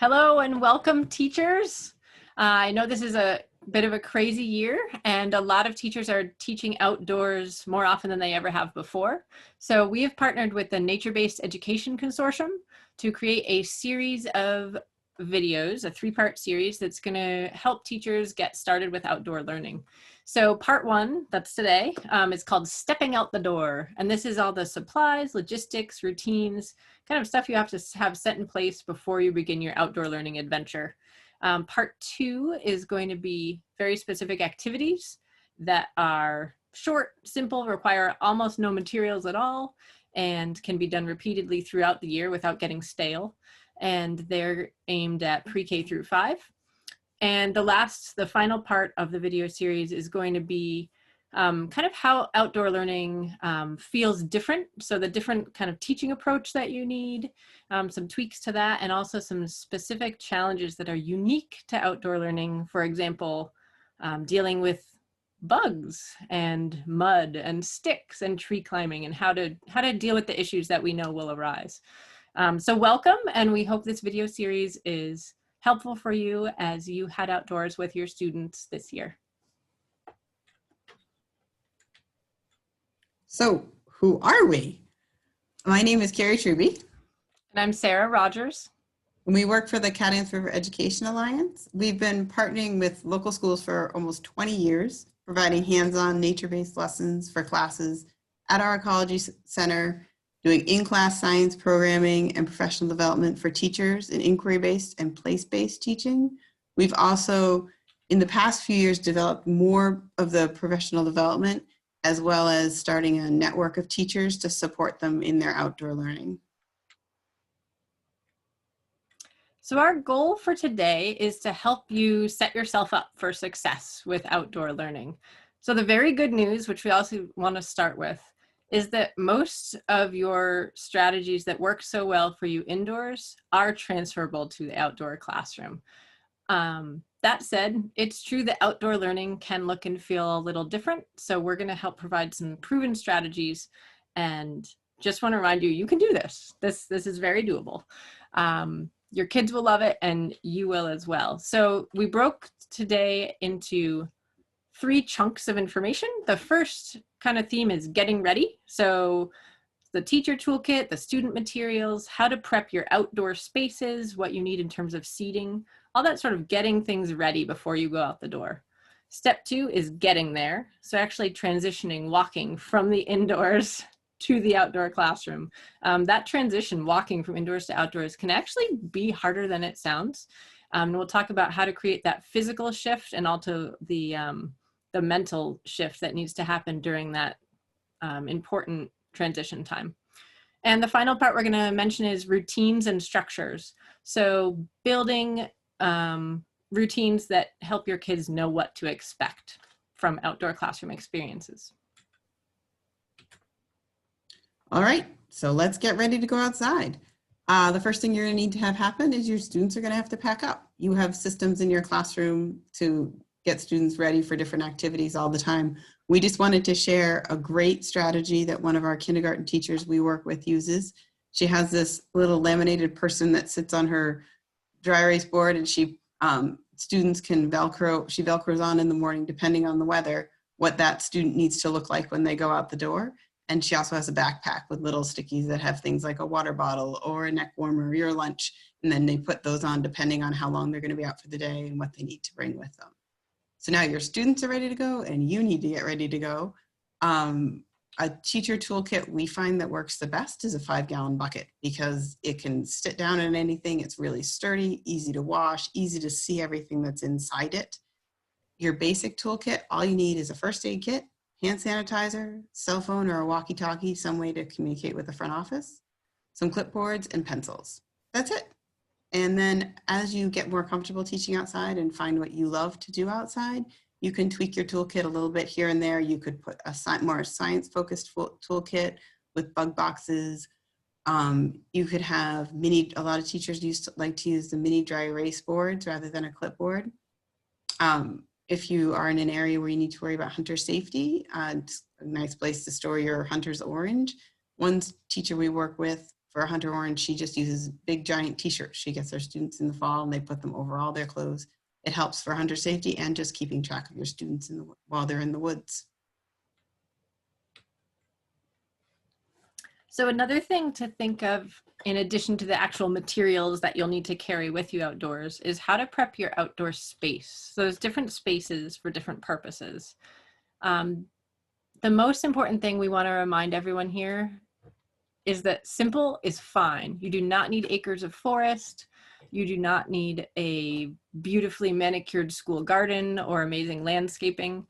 Hello and welcome, teachers. I know this is a bit of a crazy year and a lot of teachers are teaching outdoors more often than they ever have before. So we have partnered with the Nature Based Education Consortium to create a series of videos, a three-part series that's going to help teachers get started with outdoor learning. So part one, that's today, is called Stepping Out the Door. And this is all the supplies, logistics, routines, kind of stuff you have to have set in place before you begin your outdoor learning adventure. Part two is going to be very specific activities that are short, simple, require almost no materials at all, and can be done repeatedly throughout the year without getting stale. And they're aimed at pre-K through 5. And the final part of the video series is going to be kind of how outdoor learning feels different. So the different kind of teaching approach that you need, some tweaks to that, and also some specific challenges that are unique to outdoor learning. For example, dealing with bugs and mud and sticks and tree climbing, and how to deal with the issues that we know will arise. So welcome, and we hope this video series is helpful for you as you head outdoors with your students this year. So who are we? My name is Carrie Truby. And I'm Sarah Rogers. And we work for the Cathance River Education Alliance. We've been partnering with local schools for almost 20 years, providing hands-on nature-based lessons for classes at our ecology center, doing in-class science programming and professional development for teachers in inquiry-based and place-based teaching. We've also, in the past few years, developed more of the professional development, as well as starting a network of teachers to support them in their outdoor learning. So our goal for today is to help you set yourself up for success with outdoor learning. So the very good news, which we also want to start with, is that most of your strategies that work so well for you indoors are transferable to the outdoor classroom. That said, it's true that outdoor learning can look and feel a little different. So we're going to help provide some proven strategies, and just want to remind you, you can do this. This is very doable. Your kids will love it and you will as well. So we broke today into 3 chunks of information. The first kind of theme is getting ready. So the teacher toolkit, the student materials, how to prep your outdoor spaces, what you need in terms of seating, all that sort of getting things ready before you go out the door. Step 2 is getting there. So actually transitioning, walking from the indoors to the outdoor classroom. That transition, walking from indoors to outdoors, can actually be harder than it sounds. And we'll talk about how to create that physical shift and also the mental shift that needs to happen during that important transition time. And the final part we're going to mention is routines and structures. So building routines that help your kids know what to expect from outdoor classroom experiences. All right, so let's get ready to go outside. The first thing you're going to need to have happen is your students are going to have to pack up. You have systems in your classroom to get students ready for different activities all the time. We just wanted to share a great strategy that one of our kindergarten teachers we work with uses. She has this little laminated person that sits on her dry erase board, and students can she Velcros on in the morning, depending on the weather, what that student needs to look like when they go out the door. And she also has a backpack with little stickies that have things like a water bottle or a neck warmer or your lunch. And then they put those on depending on how long they're going to be out for the day and what they need to bring with them. So now your students are ready to go and you need to get ready to go. A teacher toolkit we find that works the best is a 5-gallon bucket, because it can sit down in anything. It's really sturdy, easy to wash, easy to see everything that's inside it. Your basic toolkit, all you need is a first aid kit, hand sanitizer, cell phone or a walkie-talkie, some way to communicate with the front office, some clipboards and pencils. That's it. And then as you get more comfortable teaching outside and find what you love to do outside, you can tweak your toolkit a little bit here and there. You could put a more science-focused toolkit with bug boxes. You could have a lot of teachers like to use the mini dry erase boards rather than a clipboard. If you are in an area where you need to worry about hunter safety, it's a nice place to store your hunter's orange. One teacher we work with for Hunter Orange, she just uses big giant t-shirts. She gets her students in the fall and they put them over all their clothes. It helps for hunter safety and just keeping track of your students while they're in the woods. So another thing to think of, in addition to the actual materials that you'll need to carry with you outdoors, is how to prep your outdoor space. So there's different spaces for different purposes. The most important thing we want to remind everyone here is that simple is fine. You do not need acres of forest. You do not need a beautifully manicured school garden or amazing landscaping.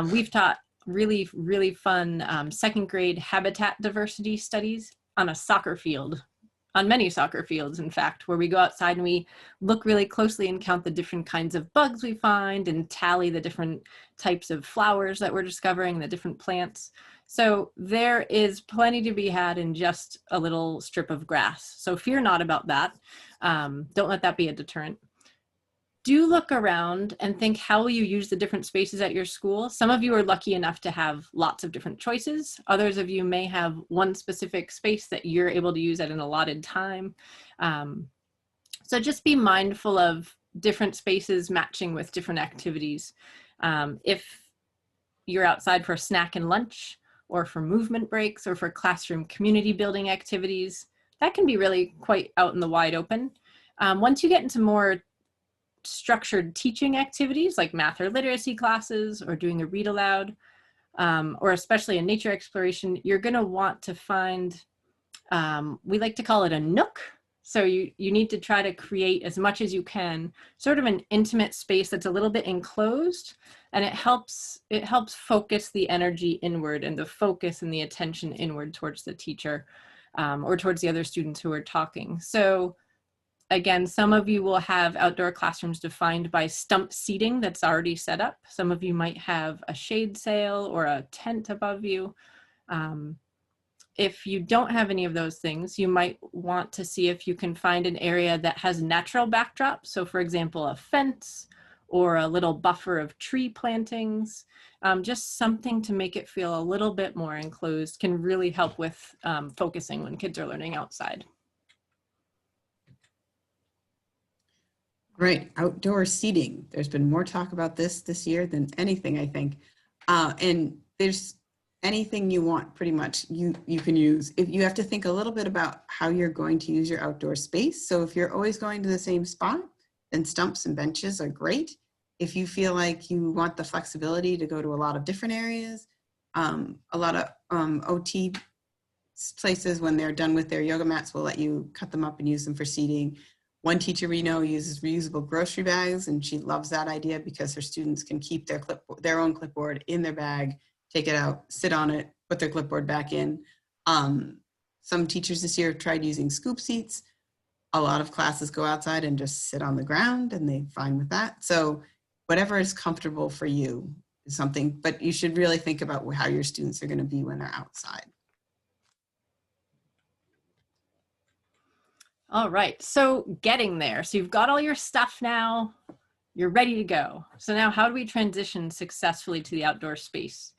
We've taught really, really fun second grade habitat diversity studies on a soccer field, on many soccer fields, in fact, where we go outside and we look really closely and count the different kinds of bugs we find and tally the different types of flowers that we're discovering, the different plants. So there is plenty to be had in just a little strip of grass. So fear not about that. Don't let that be a deterrent. Do look around and think, how will you use the different spaces at your school? Some of you are lucky enough to have lots of different choices. Others of you may have one specific space that you're able to use at an allotted time. So just be mindful of different spaces matching with different activities. If you're outside for snack and lunch, or for movement breaks, or for classroom community building activities, that can be really quite out in the wide open. Once you get into more structured teaching activities like math or literacy classes or doing a read aloud, or especially in nature exploration, you're going to want to find, we like to call it a nook. So you need to try to create as much as you can, sort of an intimate space that's a little bit enclosed, and it helps focus the energy inward and the focus and the attention inward towards the teacher, or towards the other students who are talking. So again, some of you will have outdoor classrooms defined by stump seating that's already set up. Some of you might have a shade sail or a tent above you. If you don't have any of those things, you might want to see if you can find an area that has natural backdrop. So for example, a fence or a little buffer of tree plantings, just something to make it feel a little bit more enclosed can really help with focusing when kids are learning outside. Great, outdoor seating. There's been more talk about this year than anything, I think. And there's anything you want, pretty much, you can use. If you have to think a little bit about how you're going to use your outdoor space. So if you're always going to the same spot, then stumps and benches are great. If you feel like you want the flexibility to go to a lot of different areas, a lot of OT places, when they're done with their yoga mats, will let you cut them up and use them for seating. One teacher we know uses reusable grocery bags, and she loves that idea because her students can keep their own clipboard in their bag, take it out, sit on it, put their clipboard back in. Some teachers this year have tried using scoop seats. A lot of classes go outside and just sit on the ground, and they're fine with that. So whatever is comfortable for you is something, but you should really think about how your students are going to be when they're outside. All right, so getting there. So you've got all your stuff now, you're ready to go. So now how do we transition successfully to the outdoor space?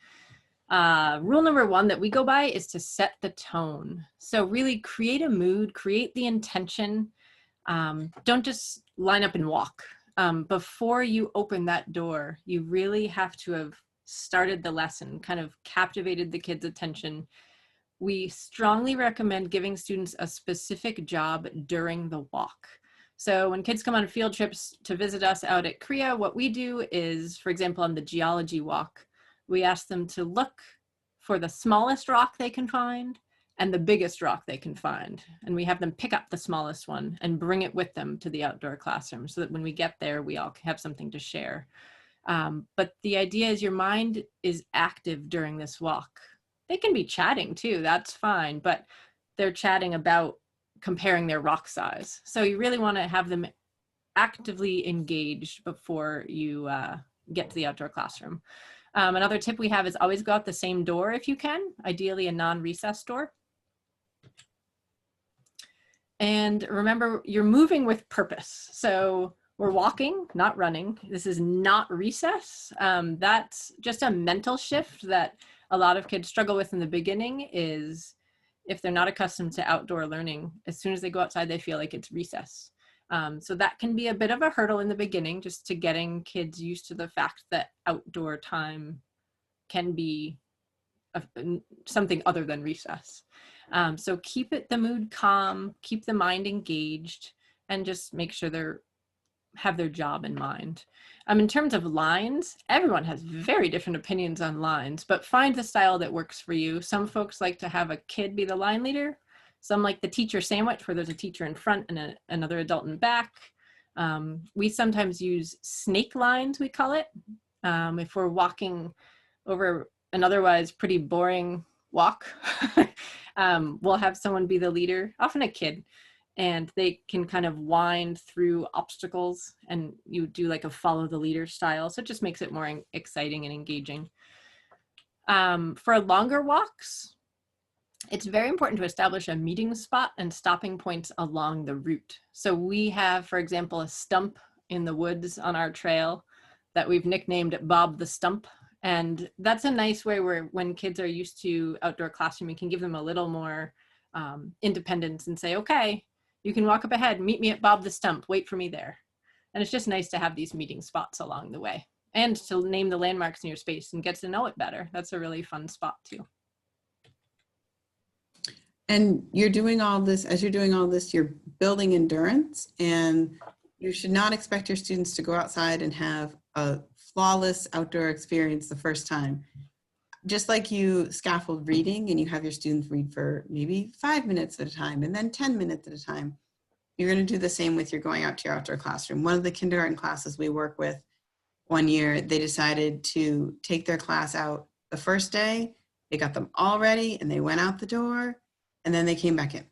Rule number one that we go by is to set the tone. So really create a mood, create the intention. Don't just line up and walk. Before you open that door, you really have to have started the lesson, kind of captivated the kids' attention. We strongly recommend giving students a specific job during the walk. So when kids come on field trips to visit us out at CREA, what we do is, for example, on the geology walk, we ask them to look for the smallest rock they can find and the biggest rock they can find. And we have them pick up the smallest one and bring it with them to the outdoor classroom so that when we get there, we all have something to share. But the idea is your mind is active during this walk. They can be chatting too, that's fine, but they're chatting about comparing their rock size. So you really want to have them actively engaged before you get to the outdoor classroom. Another tip we have is always go out the same door if you can, ideally a non-recess door. And remember, you're moving with purpose. So we're walking, not running. This is not recess. That's just a mental shift that a lot of kids struggle with in the beginning, is if they're not accustomed to outdoor learning, as soon as they go outside, they feel like it's recess. So that can be a bit of a hurdle in the beginning, just to getting kids used to the fact that outdoor time can be something other than recess. So keep the mood calm, keep the mind engaged, and just make sure they have their job in mind. In terms of lines, everyone has very different opinions on lines, but find the style that works for you. Some folks like to have a kid be the line leader. Some like the teacher sandwich, where there's a teacher in front and another adult in back. We sometimes use snake lines, we call it. If we're walking over an otherwise pretty boring walk, we'll have someone be the leader, often a kid, and they can kind of wind through obstacles, and you do like a follow the leader style. So it just makes it more exciting and engaging. For longer walks, it's very important to establish a meeting spot and stopping points along the route. So we have, for example, a stump in the woods on our trail that we've nicknamed Bob the Stump. And that's a nice way where when kids are used to outdoor classroom, you can give them a little more independence and say, okay, you can walk up ahead, meet me at Bob the Stump, wait for me there. And it's just nice to have these meeting spots along the way and to name the landmarks in your space and get to know it better. That's a really fun spot too. And you're doing all this, as you're doing all this, you're building endurance, and you should not expect your students to go outside and have a flawless outdoor experience the first time. Just like you scaffold reading and you have your students read for maybe 5 minutes at a time and then 10 minutes at a time, you're going to do the same with your going out to your outdoor classroom. One of the kindergarten classes we work with, one year, they decided to take their class out the first day. They got them all ready and they went out the door, and then they came back in.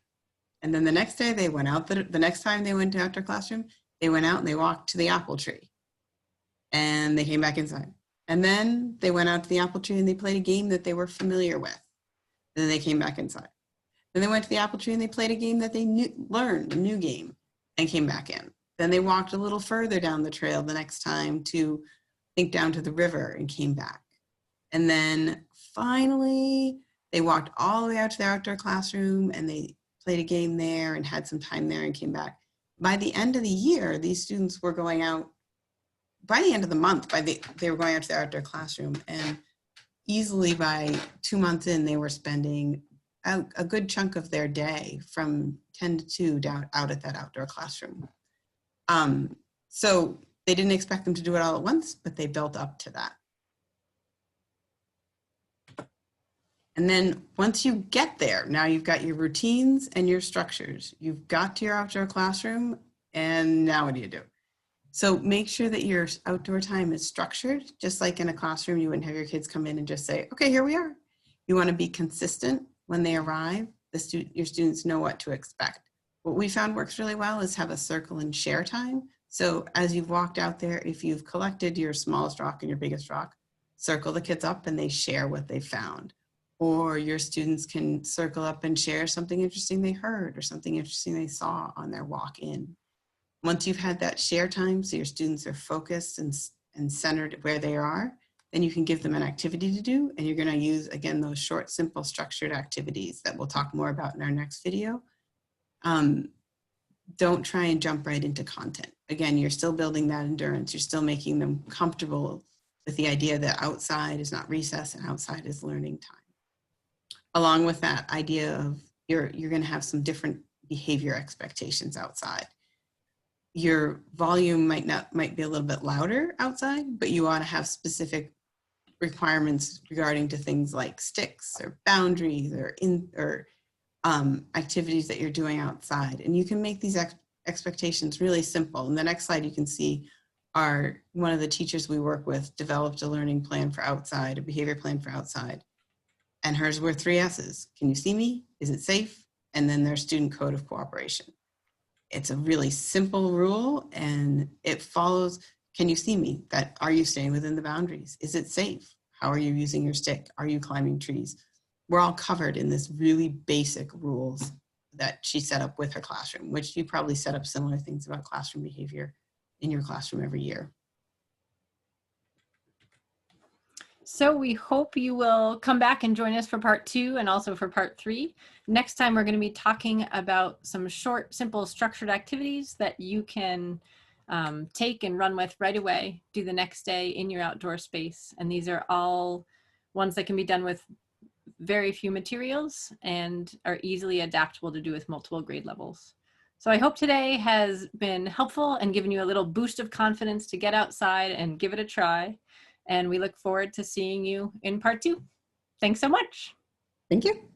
And then the next day they went out, the next time they went to outdoor classroom, they went out and they walked to the apple tree and they came back inside. And then they went out to the apple tree and they played a game that they were familiar with. And then they came back inside. Then they went to the apple tree and they played a game that they learned, a new game, and came back in. Then they walked a little further down the trail the next time to think down to the river and came back. And then finally, they walked all the way out to their outdoor classroom and they played a game there and had some time there and came back. By the end of the year, these students were going out, by the end of the month, they were going out to their outdoor classroom, and easily by 2 months in, they were spending a good chunk of their day from 10 to 2 down out at that outdoor classroom. So they didn't expect them to do it all at once, but they built up to that. And then once you get there, now you've got your routines and your structures. You've got to your outdoor classroom, and now what do you do? So make sure that your outdoor time is structured. Just like in a classroom, you wouldn't have your kids come in and just say, okay, here we are. You want to be consistent when they arrive. Your students know what to expect. What we found works really well is have a circle and share time. So as you've walked out there, if you've collected your smallest rock and your biggest rock, circle the kids up and they share what they found. Or your students can circle up and share something interesting they heard or something interesting they saw on their walk in. Once you've had that share time, so your students are focused and centered where they are, then you can give them an activity to do, and you're going to use, again, those short, simple, structured activities that we'll talk more about in our next video. Don't try and jump right into content. Again, you're still building that endurance. You're still making them comfortable with the idea that outside is not recess and outside is learning time. Along with that idea of you're going to have some different behavior expectations outside. Your volume might be a little bit louder outside, but you ought to have specific requirements regarding to things like sticks or boundaries or activities that you're doing outside. And you can make these expectations really simple. In the next slide, you can see one of the teachers we work with developed a learning plan for outside, a behavior plan for outside. And hers were 3 S's. Can you see me? Is it safe? And then their student code of cooperation. It's a really simple rule, and it follows, can you see me? Are you staying within the boundaries? Is it safe? How are you using your stick? Are you climbing trees? We're all covered in this really basic rules that she set up with her classroom, which you probably set up similar things about classroom behavior in your classroom every year. So we hope you will come back and join us for part 2 and also for part 3. Next time, we're going to be talking about some short, simple, structured activities that you can take and run with right away, do the next day in your outdoor space. And these are all ones that can be done with very few materials and are easily adaptable to do with multiple grade levels. So I hope today has been helpful and given you a little boost of confidence to get outside and give it a try. And we look forward to seeing you in part 2. Thanks so much. Thank you.